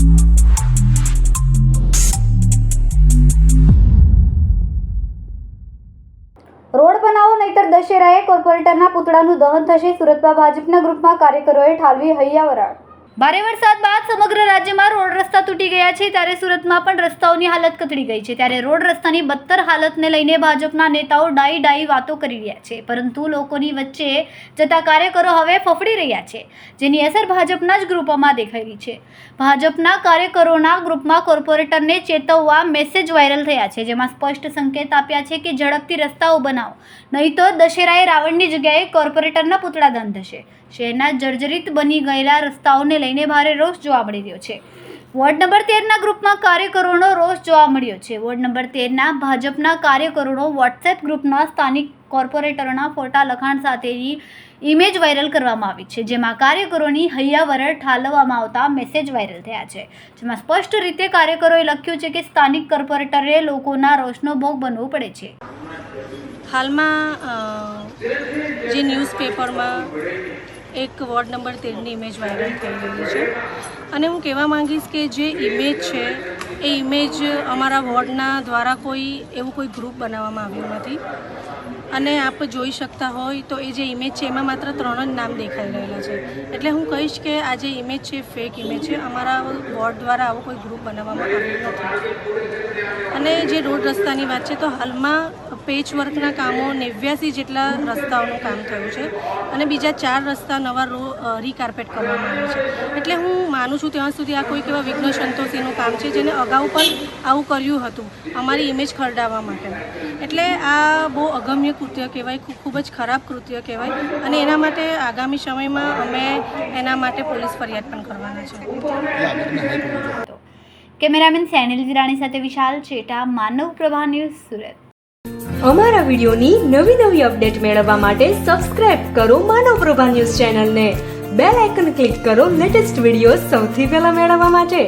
Road બનાવો નહીતર દશેરાએ કોર્પોરેટરના પુતળાનું દહન થશે. સુરતમાં ભાજપના ગ્રુપમાં કાર્યકરોએ ઠાલવી હૈયાવરાળ. ભારે વરસાદ બાદ સમગ્ર રાજ્યમાં રોડ રસ્તા તૂટી ગયા છે, ત્યારે સુરતમાં પણ રસ્તાઓની હાલત કથળી ગઈ છે. ત્યારે રોડ રસ્તાની બદતર હાલતને લઈને ભાજપના નેતાઓ ડાઈ વાતો કરી રહ્યા છે, પરંતુ લોકોની વચ્ચે જતા કાર્યકરો હવે ફફડી રહ્યા છે, જેની અસર ભાજપના જ ગ્રુપોમાં દેખાઈ રહી છે. ભાજપના કાર્યકરોના ગ્રુપમાં કોર્પોરેટરને ચેતવવા મેસેજ વાયરલ થયા છે, જેમાં સ્પષ્ટ સંકેત આપ્યા છે કે ઝડપથી રસ્તાઓ બનાવો, નહીં તો દશેરાએ રાવણની જગ્યાએ કોર્પોરેટરના પુતળા દહન થશે. શહેરના જર્જરિત બની ગયેલા રસ્તાઓને લઈને ભારે રોષ જોવા મળી રહ્યો છે. વોર્ડ નંબર 13ના ગ્રુપમાં કાર્યકરોનો રોષ જોવા મળ્યો છે. વોર્ડ નંબર 13ના ભાજપના કાર્યકરોનો વોટ્સએપ ગ્રુપમાં સ્થાનિક કોર્પોરેટરોના ફોટા લખાણ સાથેની ઇમેજ વાયરલ કરવામાં આવી છે, જેમાં કાર્યકરોની હૈયાવરળ ઠાલવવામાં આવતા મેસેજ વાયરલ થયા છે, જેમાં સ્પષ્ટ રીતે કાર્યકરોએ લખ્યું છે કે સ્થાનિક કોર્પોરેટરે લોકોના રોષનો ભોગ બનવું પડે છે. હાલમાં જે ન્યૂઝપેપરમાં એક વોર્ડ નંબર 13ની ઇમેજ વાયરલ થઈ રહી છે, અને હું કહેવા માંગીશ કે જે ઇમેજ છે એ ઇમેજ અમારા વોર્ડના દ્વારા એવું કોઈ ગ્રુપ બનાવવામાં આવ્યું નથી. અને આપ જોઈ શકતા હોય તો એ જે ઇમેજ છે એમાં માત્ર 3 જ નામ દેખાઈ રહેલા છે. એટલે હું કહીશ કે આ જે ઇમેજ છે ફેક ઇમેજ છે. અમારા વોર્ડ દ્વારા આવો કોઈ ગ્રુપ બનાવવામાં આવ્યું નથી. અને જે રોડ રસ્તાની વાત છે તો હાલમાં પેચવર્કના કામો 89 જેટલા રસ્તાઓનું કામ થયું છે, અને બીજા 4 રસ્તા નવા રીકાર્પેટ કરવામાં આવ્યા છે. એટલે હું માનું છું ત્યાં સુધી આ કોઈક એવા વિઘ્ન સંતોષીનું કામ છે, જેને અગાઉ પણ આવું કર્યું હતું અમારી ઇમેજ ખરડાવવા માટે. એટલે આ બહુ અગમ્ય કૃત્ય કહેવાય, ખૂબ જ ખરાબ કૃત્ય કહેવાય, અને એના માટે આગામી સમયમાં અમે એના માટે પોલીસ ફરિયાદ પણ કરવાના છે. કેમેરામેન સેનિલ વિરાણી સાથે વિશાલ ચેટા, માનવ પ્રભા ન્યૂઝ, સુરત. અમારા વિડીયોની નવી અપડેટ મેળવવા માટે સબસ્ક્રાઇબ કરો માનવ પ્રભા ન્યૂઝ ચેનલને. બેલ આઇકન ક્લિક કરો લેટેસ્ટ વિડીયો સૌથી પહેલા મેળવવા માટે.